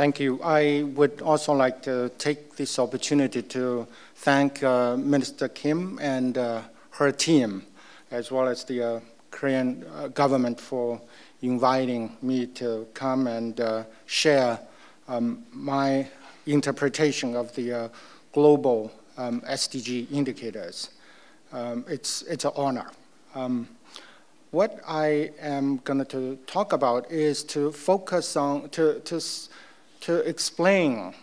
Thank you. I would also like to take this opportunity to thank Minister Kim and her team, as well as the Korean government for inviting me to come and share my interpretation of the global SDG indicators. It's an honor. What I am going to talk about is to focus on, to explain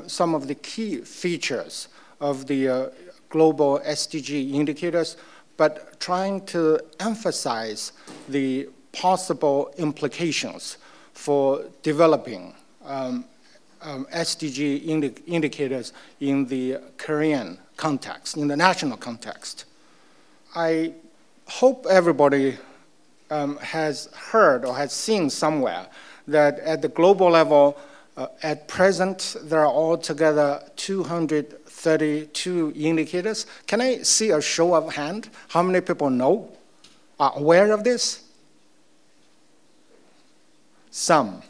some of the key features of the global SDG indicators, but trying to emphasize the possible implications for developing SDG indicators in the Korean context, in the national context. I hope everybody has heard or has seen somewhere that at the global level, at present, there are altogether 232 indicators. Can I see a show of hand? How many people know, are aware of this? Some,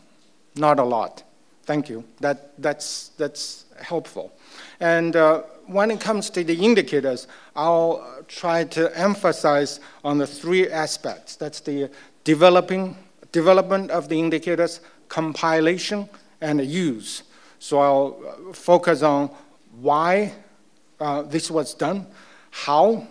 not a lot. Thank you. That's helpful. And when it comes to the indicators, I'll try to emphasize on the three aspects. That's the development of the indicators, compilation, and use. So I'll focus on why this was done, how,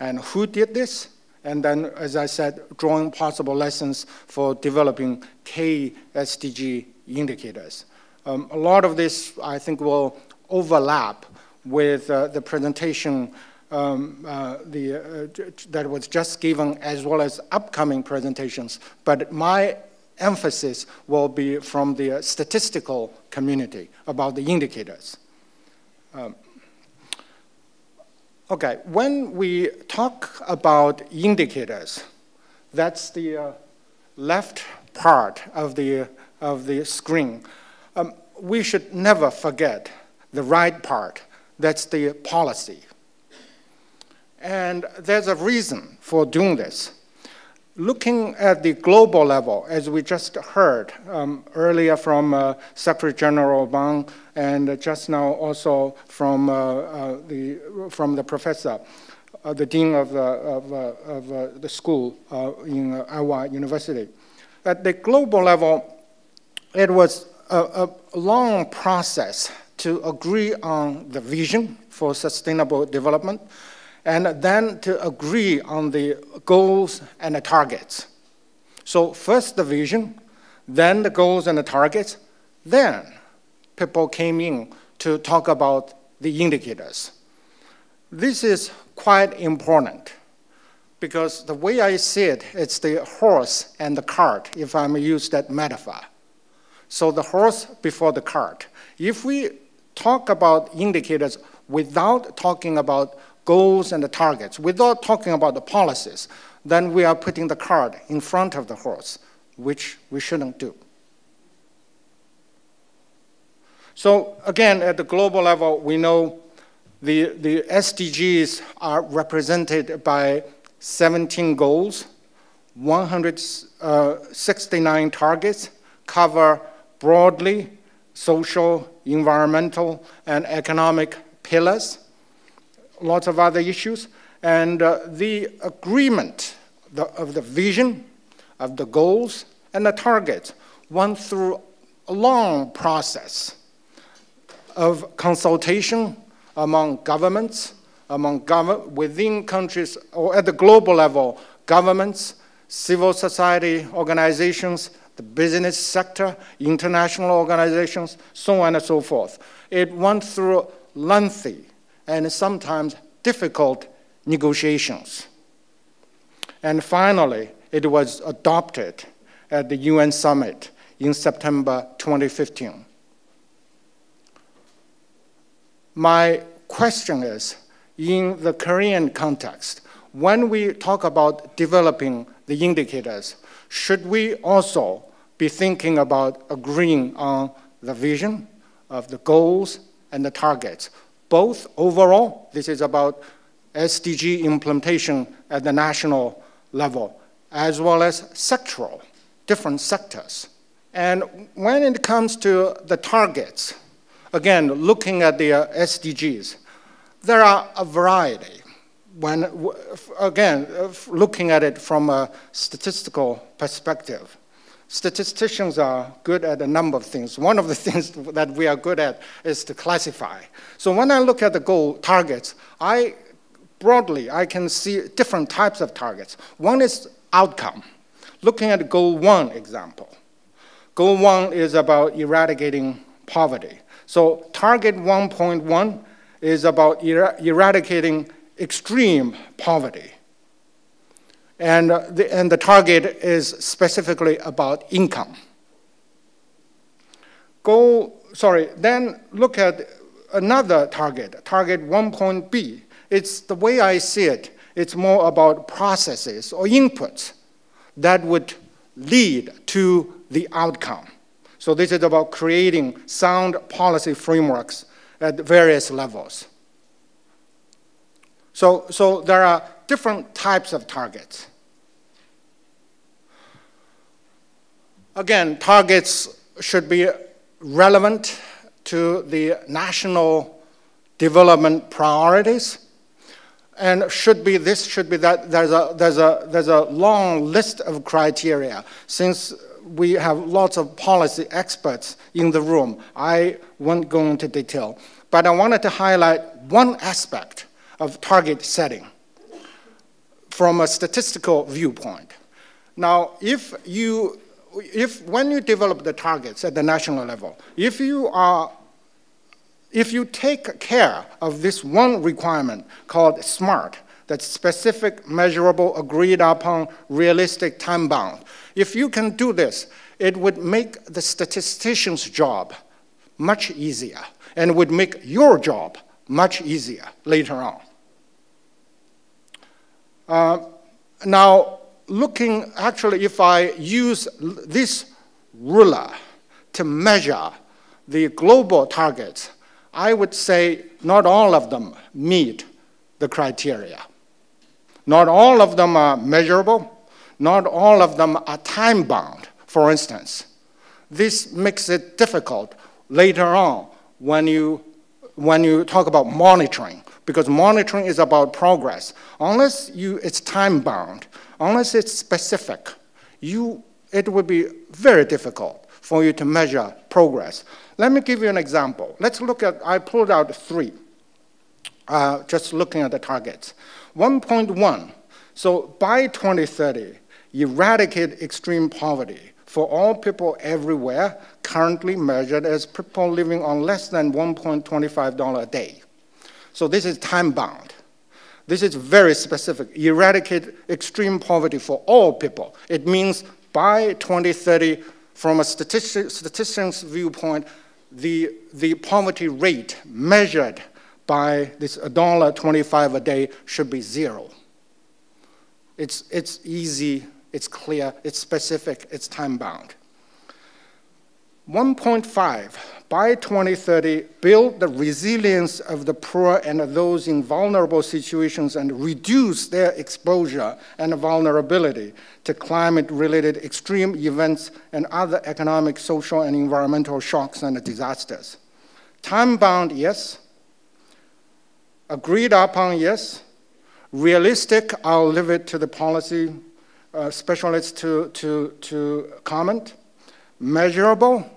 and who did this, and then, as I said, drawing possible lessons for developing K-SDG indicators. A lot of this, I think, will overlap with the presentation that was just given, as well as upcoming presentations. But my emphasis will be from the statistical community about the indicators. Okay, when we talk about indicators, that's the left part of the screen. We should never forget the right part. That's the policy. And there's a reason for doing this. Looking at the global level, as we just heard earlier from Secretary General Bang, and just now also from the professor, the dean of the school in Iowa University. At the global level, it was a long process to agree on the vision for sustainable development, and then to agree on the goals and the targets. So first the vision, then the goals and the targets, then people came in to talk about the indicators. This is quite important because the way I see it, it's the horse and the cart, if I may use that metaphor. So the horse before the cart. If we talk about indicators without talking about goals and the targets, without talking about the policies, then we are putting the cart in front of the horse, which we shouldn't do. So again, at the global level, we know the SDGs are represented by 17 goals, 169 targets, cover broadly social, environmental, and economic pillars, lots of other issues, and the agreement of the vision, of the goals, and the targets went through a long process of consultation among governments, within countries, or at the global level, governments, civil society organizations, the business sector, international organizations, so on and so forth. It went through lengthy and sometimes difficult negotiations. And finally, it was adopted at the UN summit in September 2015. My question is, in the Korean context, when we talk about developing the indicators, should we also be thinking about agreeing on the vision of the goals and the targets? Both overall, this is about SDG implementation at the national level, as well as sectoral, different sectors, And when it comes to the targets, again, looking at the SDGs, there are a variety. Again, looking at it from a statistical perspective, statisticians are good at a number of things. One of the things that we are good at is to classify. So when I look at the goal targets, broadly, I can see different types of targets. One is outcome. Looking at goal 1 example. Goal 1 is about eradicating poverty. So target 1.1 is about eradicating extreme poverty. And the target is specifically about income. Then look at another target, target 1.b. It's the way I see it, it's more about processes or inputs that would lead to the outcome. So this is about creating sound policy frameworks at various levels. So there are different types of targets. Again, targets should be relevant to the national development priorities, and this should be that. There's a long list of criteria. Since we have lots of policy experts in the room, I won't go into detail, but I wanted to highlight one aspect of target setting from a statistical viewpoint. Now, when you develop the targets at the national level, if you take care of this one requirement called SMART, that's specific, measurable, agreed upon, realistic, time-bound, if you can do this, it would make the statistician's job much easier, and would make your job much easier later on. Now, actually, if I use this ruler to measure the global targets, I would say not all of them meet the criteria. Not all of them are measurable. Not all of them are time-bound, for instance. This makes it difficult later on when you talk about monitoring, because monitoring is about progress. Unless it's time-bound, unless it's specific, it would be very difficult for you to measure progress. Let me give you an example. Let's look at, I pulled out 3, just looking at the targets. 1.1, so by 2030, eradicate extreme poverty for all people everywhere, currently measured as people living on less than $1.25 a day. So this is time-bound. This is very specific. Eradicate extreme poverty for all people. It means by 2030, from a statistician's viewpoint, the poverty rate measured by this $1.25 a day should be 0. It's easy, it's clear, it's specific, it's time-bound. 1.5, by 2030, build the resilience of the poor and those in vulnerable situations and reduce their exposure and vulnerability to climate-related extreme events and other economic, social, and environmental shocks and disasters. Time-bound, yes. Agreed upon, yes. Realistic, I'll leave it to the policy specialists to comment. Measurable,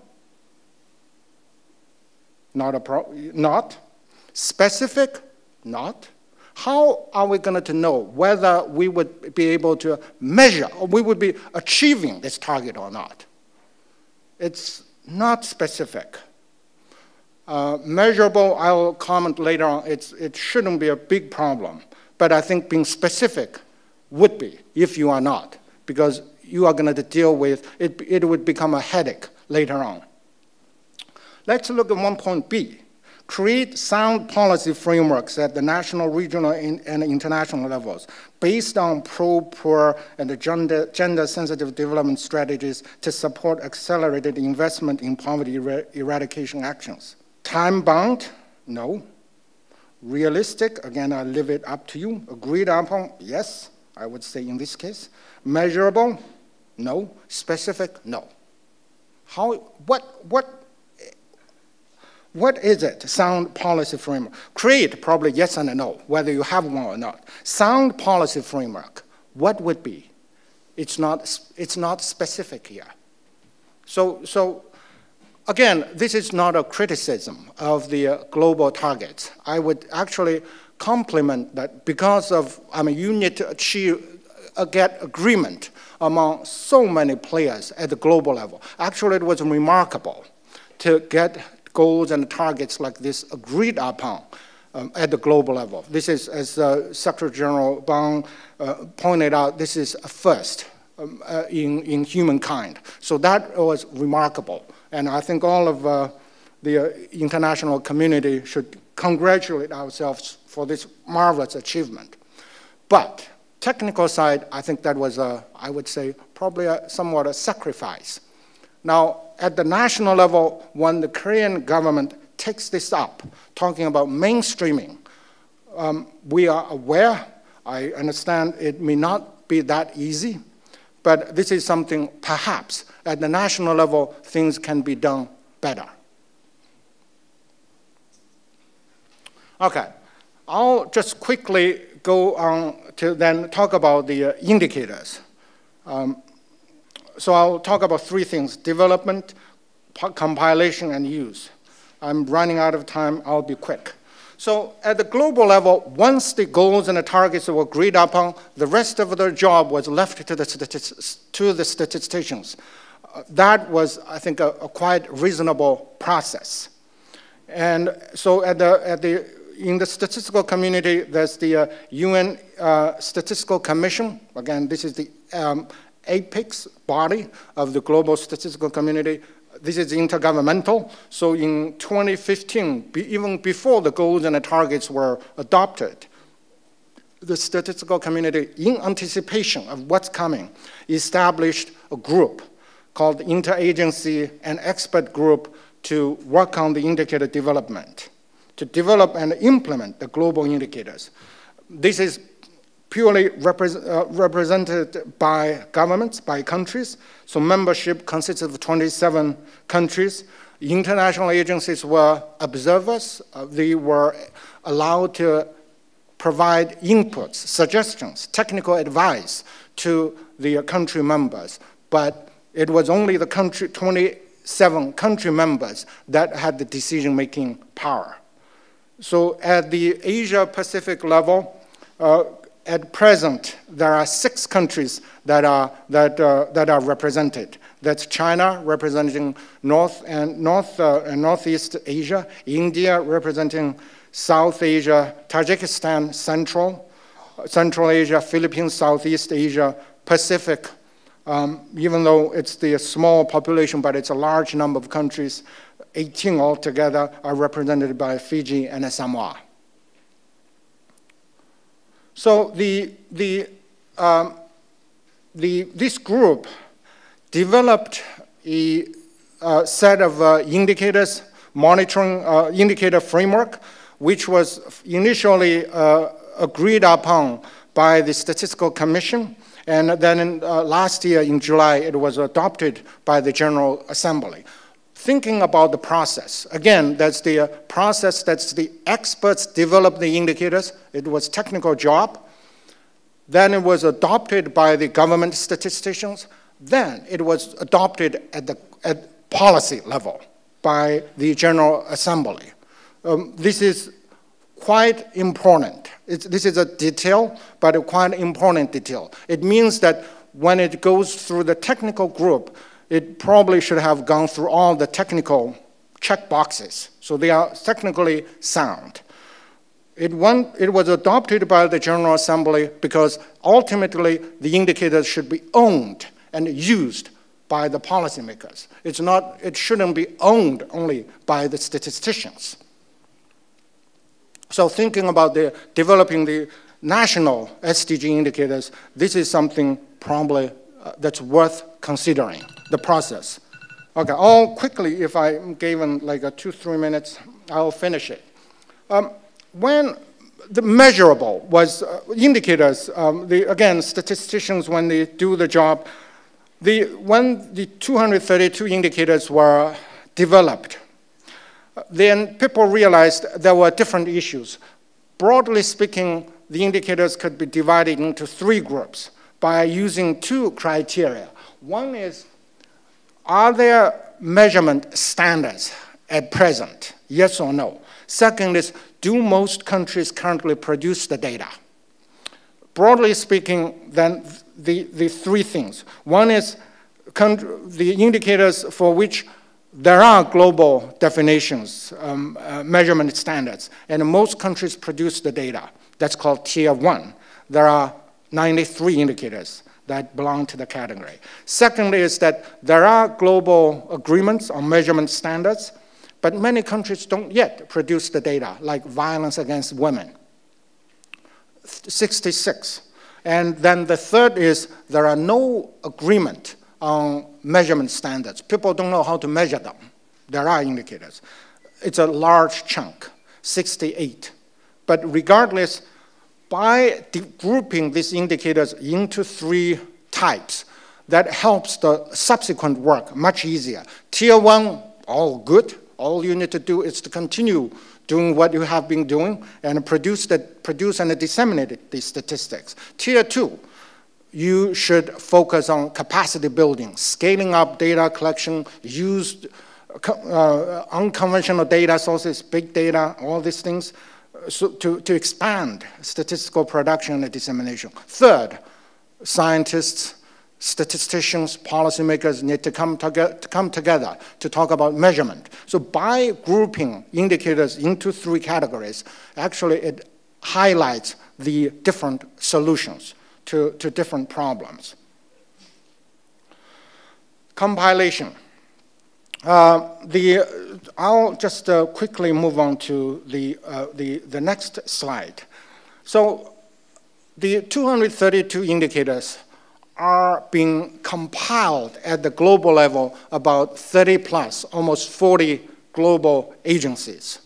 not. Specific, not. How are we going to know whether we would be able to measure or we would be achieving this target or not? It's not specific. Measurable, I'll comment later on, it shouldn't be a big problem. But I think being specific would be if you are not, because you are going to deal with it. It would become a headache later on. Let's look at 1.b. Create sound policy frameworks at the national, regional, and international levels based on pro-poor and gender-sensitive development strategies to support accelerated investment in poverty eradication actions. Time-bound? No. Realistic? Again, I leave it up to you. Agreed upon? Yes, I would say in this case. Measurable? No. Specific? No. What is it? Sound policy framework. Create, probably yes and no, whether you have one or not. Sound policy framework, what would be? It's not specific here. So again, this is not a criticism of the global targets. I would actually compliment that because of, you need to get agreement among so many players at the global level. Actually, it was remarkable to get goals and targets like this agreed upon at the global level. This is, as Secretary General Bang pointed out, this is a first in humankind. So that was remarkable. And I think all of the international community should congratulate ourselves for this marvelous achievement. But technical side, I think that was, I would say, probably somewhat a sacrifice. Now, at the national level, when the Korean government takes this up, talking about mainstreaming, we are aware, I understand it may not be that easy, but this is something perhaps at the national level, things can be done better. Okay, I'll just quickly go on to then talk about the indicators. So I'll talk about three things: development, compilation, and use. I'm running out of time, I'll be quick. So at the global level, once the goals and the targets were agreed upon, the rest of the job was left to the statisticians. That was, I think, a quite reasonable process. And so in the statistical community, there's the UN Statistical Commission. Again, this is the apex body of the global statistical community. This is intergovernmental. So in 2015, even before the goals and the targets were adopted, the statistical community, in anticipation of what's coming, established a group called the Interagency and Expert Group to work on the indicator development, to develop and implement the global indicators. This is purely represented by governments, by countries. So membership consists of 27 countries. International agencies were observers. They were allowed to provide inputs, suggestions, technical advice to the country members. But it was only the 27 country members that had the decision-making power. So at the Asia-Pacific level, at present, there are 6 countries that are represented. That's China, representing North and Northeast Asia, India, representing South Asia, Tajikistan, Central Asia, Philippines, Southeast Asia, Pacific. Even though it's the small population, but it's a large number of countries, 18 altogether are represented by Fiji and Samoa. So this group developed a set of indicators, monitoring indicator framework, which was initially agreed upon by the Statistical Commission, and then last year in July it was adopted by the General Assembly. Thinking about the process, again, that's the process, that's the experts develop the indicators. It was technical job. Then it was adopted by the government statisticians. Then it was adopted at policy level by the General Assembly. This is quite important. This is a detail, but a quite important detail. It means that when it goes through the technical group, it probably should have gone through all the technical check boxes. So they are technically sound. It was adopted by the General Assembly because ultimately the indicators should be owned and used by the policymakers. It shouldn't be owned only by the statisticians. So thinking about developing the national SDG indicators, this is something probably that's worth considering, the process. Okay, I'll quickly, if I'm given like 2-3 minutes, I'll finish it. When the measurable was indicators, again, statisticians, when they do the job, When the 232 indicators were developed, then people realized there were different issues. Broadly speaking, the indicators could be divided into 3 groups by using 2 criteria. One is, are there measurement standards at present? Yes or no? Second is, do most countries currently produce the data? Broadly speaking, then the 3 things. One is the indicators for which there are global definitions, measurement standards, and most countries produce the data. That's called Tier 1. There are 93 indicators that belong to the category. Second is that there are global agreements on measurement standards, but many countries don't yet produce the data, like violence against women. 66. And then the third is there are no agreement on measurement standards. People don't know how to measure them. There are indicators. It's a large chunk, 68. But regardless, by grouping these indicators into 3 types, that helps the subsequent work much easier. Tier 1, all good. All you need to do is to continue doing what you have been doing and produce and disseminate these statistics. Tier 2, you should focus on capacity building, scaling up data collection, use unconventional data sources, big data, all these things, so to expand statistical production and dissemination. Third, scientists, statisticians, policymakers need to come together to talk about measurement. So by grouping indicators into 3 categories, actually it highlights the different solutions to different problems. Compilation. I'll just quickly move on to the next slide. So the 232 indicators are being compiled at the global level about 30 plus, almost 40 global agencies.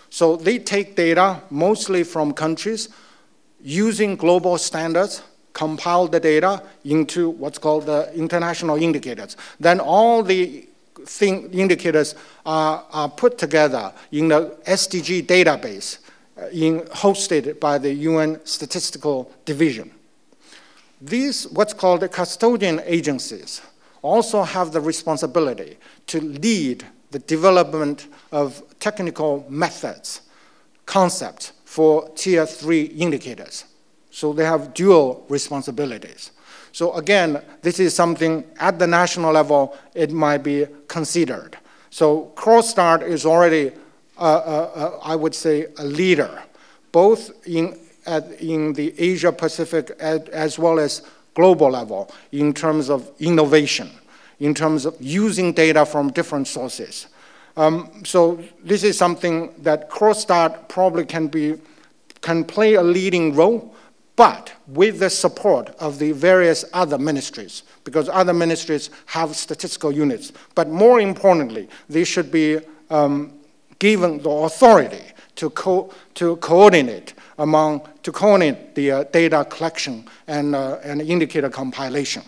So they take data mostly from countries using global standards, compile the data into what's called the international indicators. Then all the indicators are put together in the SDG database hosted by the UN Statistical Division. These, what's called the custodian agencies, also have the responsibility to lead the development of technical methods, concepts for Tier 3 indicators. So they have dual responsibilities. So again, this is something at the national level, it might be considered. So CrossStart is already, I would say, a leader, both in the Asia Pacific as well as global level in terms of innovation, in terms of using data from different sources. So this is something that CrossStart probably can play a leading role, but with the support of the various other ministries, because other ministries have statistical units. But more importantly, they should be given the authority to coordinate the data collection and indicator compilation.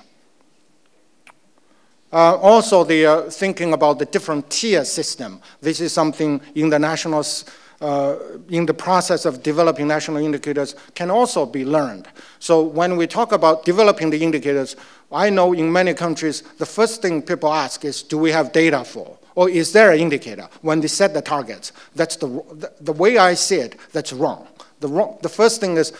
Also, they are thinking about the different tier system. This is something in the nationals, in the process of developing national indicators can also be learned. So when we talk about developing the indicators, I know in many countries, the first thing people ask is, do we have data for? Or is there an indicator when they set the targets? That's the way I see it, that's wrong. The first thing is,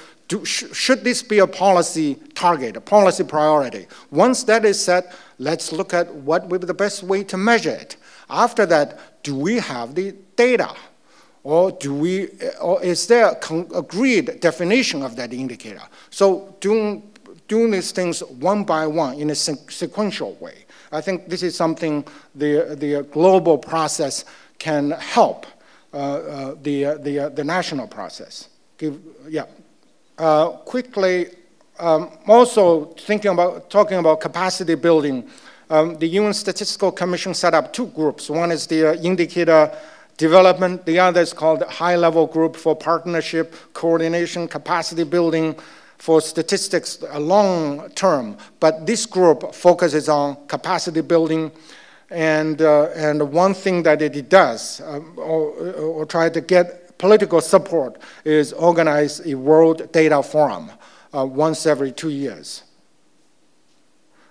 should this be a policy target, a policy priority? Once that is set, let's look at what would be the best way to measure it. After that, do we have the data? Or is there an agreed definition of that indicator? So doing these things one by one in a sequential way. I think this is something the global process can help the national process. Quickly, also talking about capacity building, the UN Statistical Commission set up 2 groups. One is the indicator development, the other is called the high-level group for partnership, coordination, capacity building, for statistics long term, but this group focuses on capacity building, and one thing that it does, or try to get political support, is organize a World Data Forum once every 2 years.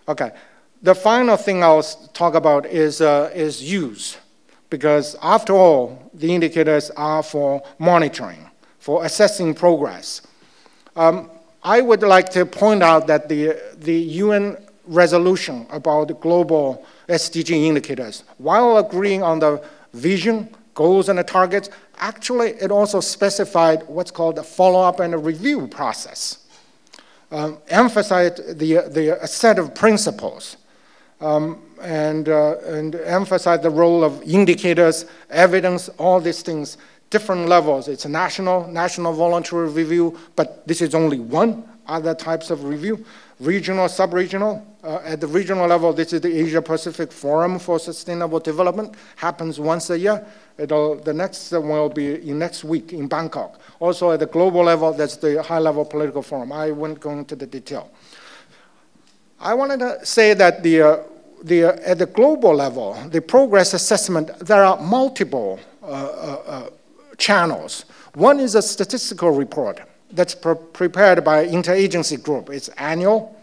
Okay, the final thing I'll talk about is use, because after all, the indicators are for monitoring, for assessing progress. I would like to point out that the UN resolution about the global SDG indicators, while agreeing on the vision, goals, and the targets, actually it also specified what's called the follow-up and a review process. Emphasized the set of principles, and emphasize the role of indicators, evidence, all these things, different levels. It's a national voluntary review, but this is only one. Other types of review, regional, sub-regional. At the regional level, this is the Asia-Pacific Forum for Sustainable Development, happens once a year. The next one will be next week in Bangkok. Also at the global level, that's the high-level political forum. I won't go into the detail. I wanted to say that at the global level, the progress assessment, there are multiple channels. One is a statistical report that's prepared by an interagency group. It's annual,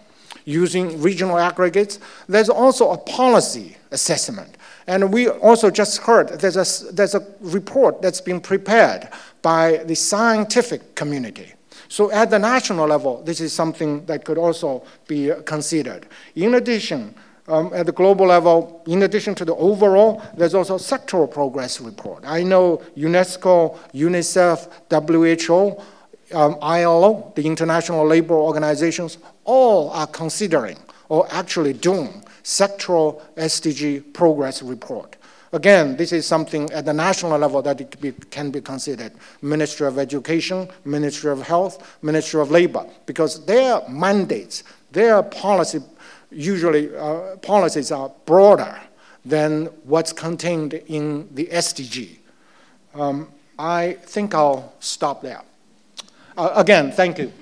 using regional aggregates. There's also a policy assessment. And we also just heard there's a report that's been prepared by the scientific community. So at the national level, this is something that could also be considered. In addition, at the global level, in addition to the overall, there's also sectoral progress report. I know UNESCO, UNICEF, WHO, ILO, the International Labor Organizations, all are considering or actually doing sectoral SDG progress report. Again, this is something at the national level that can be considered. Ministry of Education, Ministry of Health, Ministry of Labor, because their mandates, their policy, usually policies are broader than what's contained in the SDG. I think I'll stop there. Again, thank you.